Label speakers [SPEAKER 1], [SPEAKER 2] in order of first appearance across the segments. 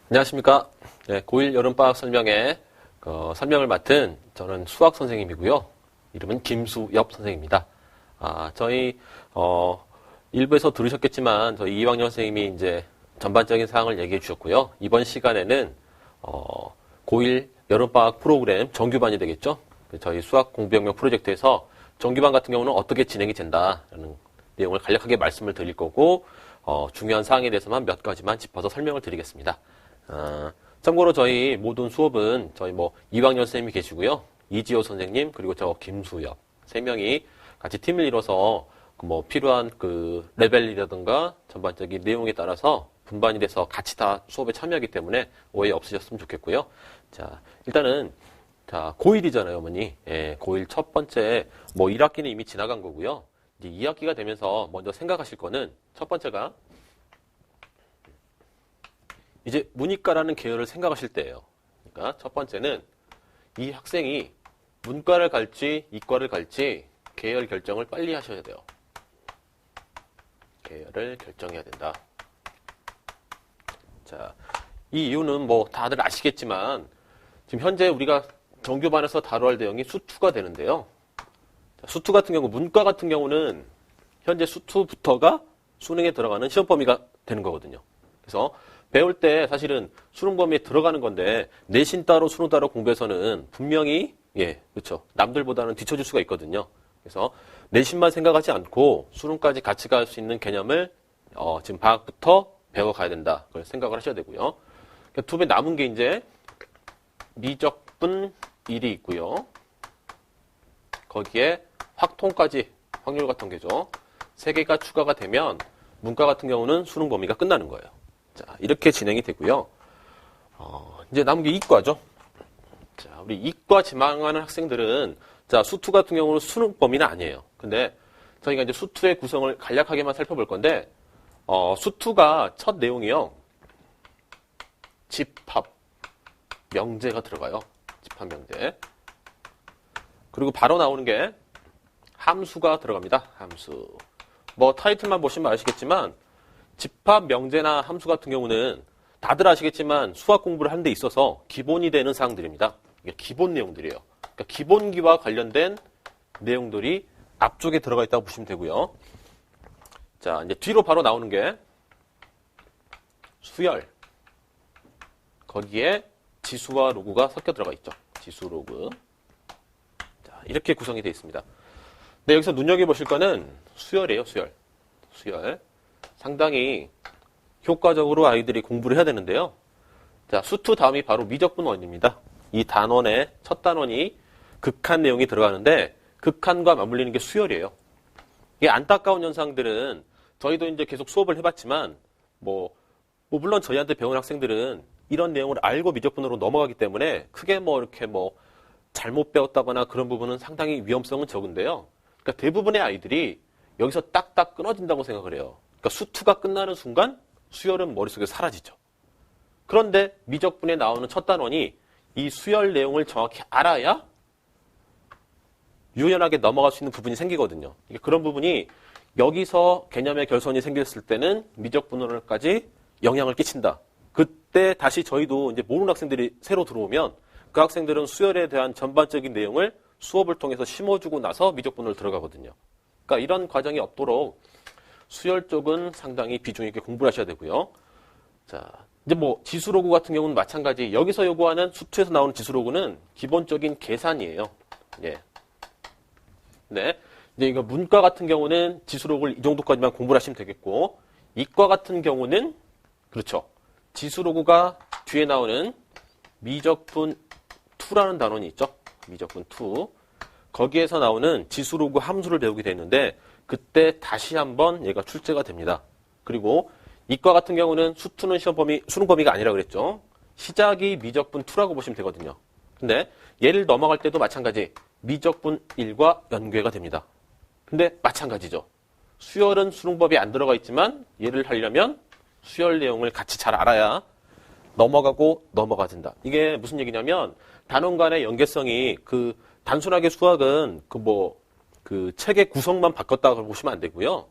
[SPEAKER 1] 안녕하십니까. 네, 고1 여름방학 설명회 설명을 맡은 저는 수학 선생님이고요. 이름은 김수엽 선생입니다. 저희 일부에서 들으셨겠지만 저희 이왕년 선생님이 이제 전반적인 사항을 얘기해 주셨고요. 이번 시간에는 고1 여름방학 프로그램 정규반이 되겠죠. 저희 수학 공부혁명 프로젝트에서 정규반 같은 경우는 어떻게 진행이 된다라는 내용을 간략하게 말씀을 드릴 거고 중요한 사항에 대해서만 몇 가지만 짚어서 설명을 드리겠습니다. 참고로 저희 모든 수업은 저희 이왕년 선생님이 계시고요. 이지호 선생님 그리고 저 김수엽 세 명이 같이 팀을 이뤄서 필요한 그 레벨이라든가 전반적인 내용에 따라서 분반이 돼서 같이 다 수업에 참여하기 때문에 오해 없으셨으면 좋겠고요. 자, 일단은 고1이잖아요, 어머니. 예, 고1 첫 번째 1학기는 이미 지나간 거고요. 이제 2학기가 되면서 먼저 생각하실 거는 첫 번째가 이제 문이과라는 계열을 생각하실 때예요. 그러니까 첫 번째는 이 학생이 문과를 갈지 이과를 갈지 계열 결정을 빨리 하셔야 돼요. 계열을 결정해야 된다. 자, 이 이유는 다들 아시겠지만 지금 현재 우리가 정규반에서 다뤄야 할 내용이 수투가 되는데요. 자, 수투 같은 경우 문과 같은 경우는 현재 수투부터가 수능에 들어가는 시험 범위가 되는 거거든요. 그래서 배울 때 사실은 수능 범위에 들어가는 건데 내신 따로 수능 따로 공부해서는 분명히 그렇죠. 남들보다는 뒤처질 수가 있거든요. 그래서 내신만 생각하지 않고 수능까지 같이 갈 수 있는 개념을 지금 방학부터 배워가야 된다. 그걸 생각을 하셔야 되고요. 두 배 남은 게 이제 미적분 1이 있고요. 거기에 확통까지 확률 같은 게죠. 3개가 추가가 되면 문과 같은 경우는 수능 범위가 끝나는 거예요. 자, 이렇게 진행이 되고요. 이제 남은 게 이과죠. 자, 우리 이과 지망하는 학생들은 수투 같은 경우는 수능 범위는 아니에요. 근데 저희가 이제 수투의 구성을 간략하게만 살펴볼 건데 수투가 첫 내용이요. 집합 명제가 들어가요. 집합 명제. 그리고 바로 나오는 게 함수가 들어갑니다. 함수. 타이틀만 보시면 아시겠지만 집합 명제나 함수 같은 경우는 다들 아시겠지만 수학 공부를 하는 데 있어서 기본이 되는 사항들입니다. 이게 기본 내용들이에요. 그러니까 기본기와 관련된 내용들이 앞쪽에 들어가 있다고 보시면 되고요. 자, 이제 뒤로 바로 나오는 게 수열. 거기에 지수와 로그가 섞여 들어가 있죠. 지수, 로그. 자, 이렇게 구성이 되어 있습니다. 네, 여기서 눈여겨보실 거는 수열이에요, 수열. 수열. 상당히 효과적으로 아이들이 공부를 해야 되는데요. 자, 수투 다음이 바로 미적분 원입니다. 이 단원의 첫 단원이 극한 내용이 들어가는데 극한과 맞물리는 게 수열이에요. 이게 안타까운 현상들은 저희도 이제 계속 수업을 해봤지만 물론 저희한테 배운 학생들은 이런 내용을 알고 미적분으로 넘어가기 때문에 크게 이렇게 잘못 배웠다거나 그런 부분은 상당히 위험성은 적은데요. 그러니까 대부분의 아이들이 여기서 딱딱 끊어진다고 생각을 해요. 그러니까 수투가 끝나는 순간 수열은 머릿속에 사라지죠. 그런데 미적분에 나오는 첫 단원이 이 수열 내용을 정확히 알아야 유연하게 넘어갈 수 있는 부분이 생기거든요. 그런 부분이 여기서 개념의 결손이 생겼을 때는 미적분으로까지 영향을 끼친다. 그때 다시 저희도 이제 모르는 학생들이 새로 들어오면 그 학생들은 수열에 대한 전반적인 내용을 수업을 통해서 심어주고 나서 미적분으로 들어가거든요. 그러니까 이런 과정이 없도록 수열 쪽은 상당히 비중 있게 공부를 하셔야 되고요. 자, 이제 지수로그 같은 경우는 마찬가지. 여기서 요구하는 수투에서 나오는 지수로그는 기본적인 계산이에요. 예. 네. 이제 이거 문과 같은 경우는 지수로그를 이 정도까지만 공부를 하시면 되겠고, 이과 같은 경우는 그렇죠. 지수로그가 뒤에 나오는 미적분 2라는 단원이 있죠. 미적분 2. 거기에서 나오는 지수로그 함수를 배우게 되는데 그때 다시 한번 얘가 출제가 됩니다. 그리고 이과 같은 경우는 수투는 수능 범위가 아니라 그랬죠. 시작이 미적분 2라고 보시면 되거든요. 근데 얘를 넘어갈 때도 마찬가지 미적분 1과 연계가 됩니다. 근데 마찬가지죠. 수열은 수능 범위에 안 들어가 있지만 얘를 하려면 수열 내용을 같이 잘 알아야 넘어가고 넘어가진다. 이게 무슨 얘기냐면 단원 간의 연계성이 단순하게 수학은 책의 구성만 바꿨다고 보시면 안 되고요.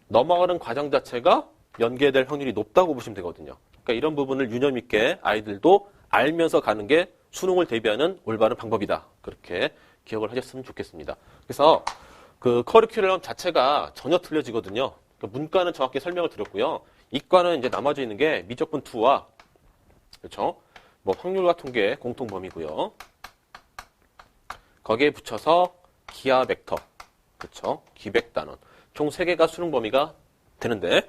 [SPEAKER 1] 넘어가는 과정 자체가 연계될 확률이 높다고 보시면 되거든요. 그러니까 이런 부분을 유념 있게 아이들도 알면서 가는 게 수능을 대비하는 올바른 방법이다. 그렇게 기억을 하셨으면 좋겠습니다. 그래서 그 커리큘럼 자체가 전혀 틀려지거든요. 그러니까 문과는 정확히 설명을 드렸고요. 이과는 이제 나머지 있는 게 미적분 2와 그렇죠? 뭐 확률과 통계 공통 범위고요. 거기에 붙여서 기하 벡터, 그렇죠? 기백 단원. 총 3개가 수능 범위가 되는데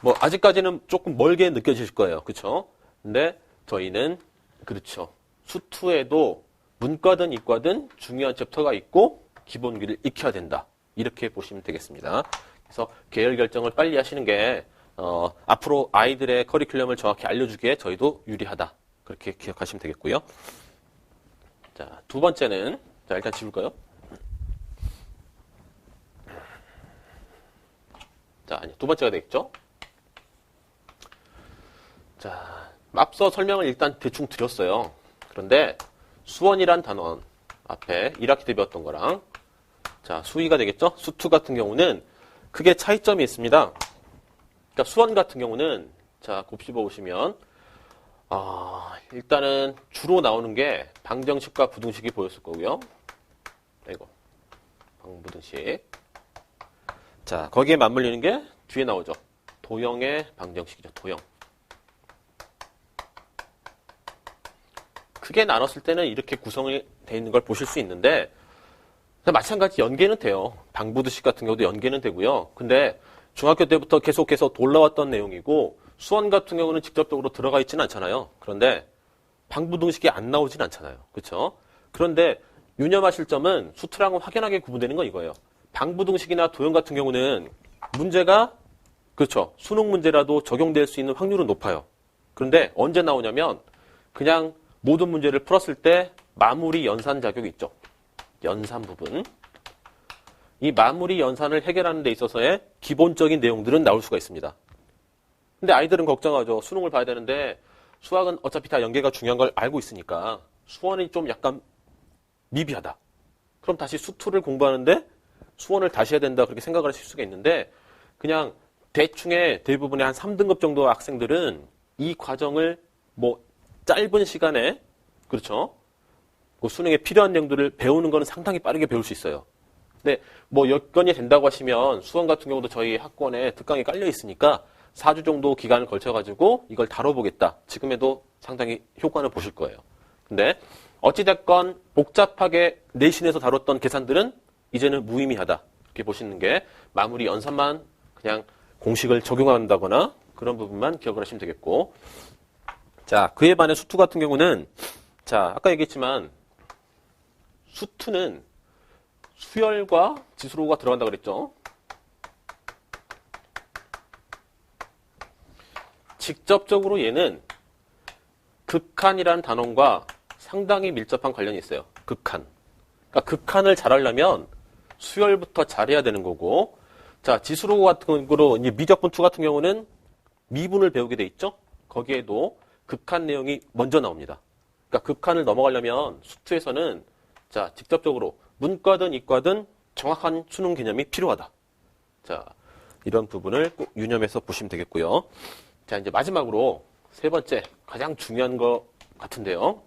[SPEAKER 1] 뭐 아직까지는 조금 멀게 느껴질 거예요. 그렇죠? 근데 저희는 그렇죠. 수투에도 문과든 이과든 중요한 챕터가 있고 기본기를 익혀야 된다. 이렇게 보시면 되겠습니다. 그래서 계열 결정을 빨리 하시는 게 앞으로 아이들의 커리큘럼을 정확히 알려주기에 저희도 유리하다. 그렇게 기억하시면 되겠고요. 자, 두 번째는 자 일단 지울까요? 자, 아니 두 번째가 되겠죠? 자, 앞서 설명을 일단 대충 드렸어요. 그런데 수원이란 단원 앞에 1학기 때 배웠던 거랑 자, 수위가 되겠죠? 수투 같은 경우는 크게 차이점이 있습니다. 그러니까 수원 같은 경우는 자, 곱씹어 보시면 일단은 주로 나오는 게 방정식과 부등식이 보였을 거고요. 이거 방부등식. 자, 거기에 맞물리는 게 뒤에 나오죠. 도형의 방정식이죠. 도형. 크게 나눴을 때는 이렇게 구성이 되어 있는 걸 보실 수 있는데 마찬가지 연계는 돼요. 방부등식 같은 경우도 연계는 되고요. 근데 중학교 때부터 계속해서 올라왔던 내용이고 수원 같은 경우는 직접적으로 들어가 있지는 않잖아요. 그런데 방부등식이 안 나오진 않잖아요. 그렇죠? 그런데 유념하실 점은 수투랑은 확연하게 구분되는 건 이거예요. 방부등식이나 도형 같은 경우는 문제가 그렇죠. 수능 문제라도 적용될 수 있는 확률은 높아요. 그런데 언제 나오냐면 그냥 모든 문제를 풀었을 때 마무리 연산 자격이 있죠. 연산 부분. 이 마무리 연산을 해결하는 데 있어서의 기본적인 내용들은 나올 수가 있습니다. 근데 아이들은 걱정하죠. 수능을 봐야 되는데 수학은 어차피 다 연계가 중요한 걸 알고 있으니까 수원이 좀 약간 미비하다. 그럼 다시 수투를 공부하는데 수원을 다시 해야 된다 그렇게 생각을 하실 수가 있는데 그냥 대충의 대부분의 한 3등급 정도 학생들은 이 과정을 뭐 짧은 시간에 그렇죠. 그 수능에 필요한 내용들을 배우는 거는 상당히 빠르게 배울 수 있어요. 근데 뭐 여건이 된다고 하시면 수원 같은 경우도 저희 학원에 특강이 깔려 있으니까 4주 정도 기간을 걸쳐가지고 이걸 다뤄보겠다. 지금에도 상당히 효과는 보실 거예요. 근데 어찌됐건 복잡하게 내신에서 다뤘던 계산들은 이제는 무의미하다. 이렇게 보시는 게 마무리 연산만 그냥 공식을 적용한다거나 그런 부분만 기억을 하시면 되겠고 자, 그에 반해 수투 같은 경우는 자, 아까 얘기했지만 수투는 수열과 지수로가 들어간다고 그랬죠. 직접적으로 얘는 극한이라는 단원과 상당히 밀접한 관련이 있어요. 극한. 그러니까 극한을 잘하려면 수열부터 잘해야 되는 거고 자, 지수로 같은 경우로 이제 미적분2 같은 경우는 미분을 배우게 돼 있죠. 거기에도 극한 내용이 먼저 나옵니다. 그러니까 극한을 넘어가려면 수투에서는 자, 직접적으로 문과든 이과든 정확한 수능 개념이 필요하다. 자, 이런 부분을 꼭 유념해서 보시면 되겠고요. 자, 이제 마지막으로 세 번째 가장 중요한 것 같은데요.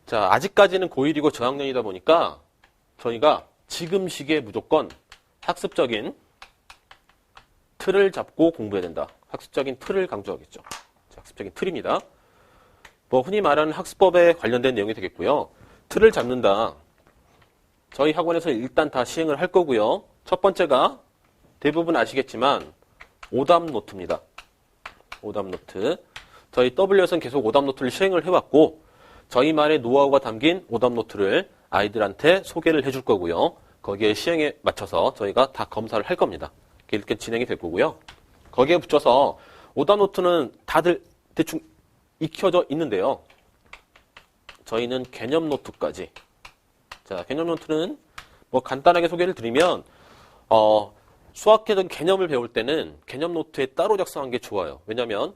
[SPEAKER 1] 자, 아직까지는 고1이고 저학년이다 보니까 저희가 지금 시기에 무조건 학습적인 틀을 잡고 공부해야 된다. 학습적인 틀을 강조하겠죠. 자, 학습적인 틀입니다. 뭐 흔히 말하는 학습법에 관련된 내용이 되겠고요. 틀을 잡는다. 저희 학원에서 일단 다 시행을 할 거고요. 첫 번째가 대부분 아시겠지만 오답 노트입니다. 오답 노트. 저희 W에서는 계속 오답 노트를 시행을 해왔고 저희만의 노하우가 담긴 오답 노트를 아이들한테 소개를 해줄 거고요. 거기에 시행에 맞춰서 저희가 다 검사를 할 겁니다. 이렇게 진행이 될 거고요. 거기에 붙여서 오답 노트는 다들 대충 익혀져 있는데요. 저희는 개념 노트까지. 자, 개념 노트는 뭐 간단하게 소개를 드리면 수학적인 개념을 배울 때는 개념 노트에 따로 작성한 게 좋아요. 왜냐하면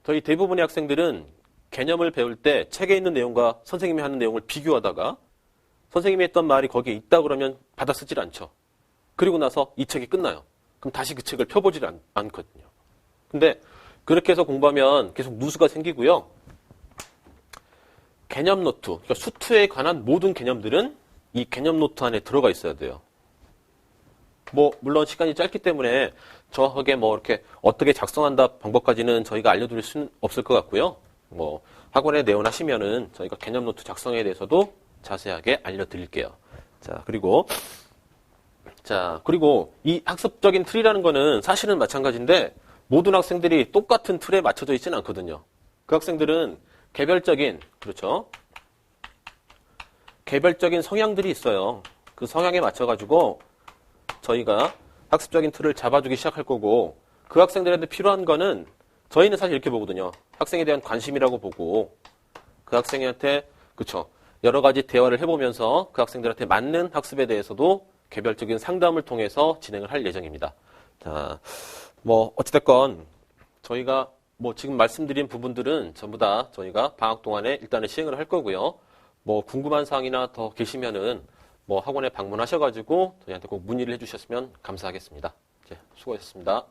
[SPEAKER 1] 저희 대부분의 학생들은 개념을 배울 때 책에 있는 내용과 선생님이 하는 내용을 비교하다가 선생님이 했던 말이 거기에 있다 그러면 받아쓰질 않죠. 그리고 나서 이 책이 끝나요. 그럼 다시 그 책을 펴보질 않거든요. 근데 그렇게 해서 공부하면 계속 누수가 생기고요. 개념 노트, 그러니까 수투에 관한 모든 개념들은 이 개념 노트 안에 들어가 있어야 돼요. 뭐 물론 시간이 짧기 때문에 정확하게 뭐 이렇게 어떻게 작성한다 방법까지는 저희가 알려드릴 수는 없을 것 같고요. 뭐 학원에 내원하시면은 저희가 개념 노트 작성에 대해서도 자세하게 알려드릴게요. 그리고 이 학습적인 틀이라는 거는 사실은 마찬가지인데 모든 학생들이 똑같은 틀에 맞춰져 있지는 않거든요. 그 학생들은 개별적인 성향들이 있어요. 그 성향에 맞춰가지고 저희가 학습적인 틀을 잡아주기 시작할 거고, 그 학생들한테 필요한 거는 저희는 사실 이렇게 보거든요. 학생에 대한 관심이라고 보고, 그 학생한테 여러 가지 대화를 해보면서 그 학생들한테 맞는 학습에 대해서도 개별적인 상담을 통해서 진행을 할 예정입니다. 뭐 어찌됐건 저희가 뭐 지금 말씀드린 부분들은 전부 다 저희가 방학 동안에 일단은 시행을 할 거고요. 뭐 궁금한 사항이나 더 계시면은 뭐 학원에 방문하셔가지고 저희한테 꼭 문의를 해주셨으면 감사하겠습니다. 수고하셨습니다.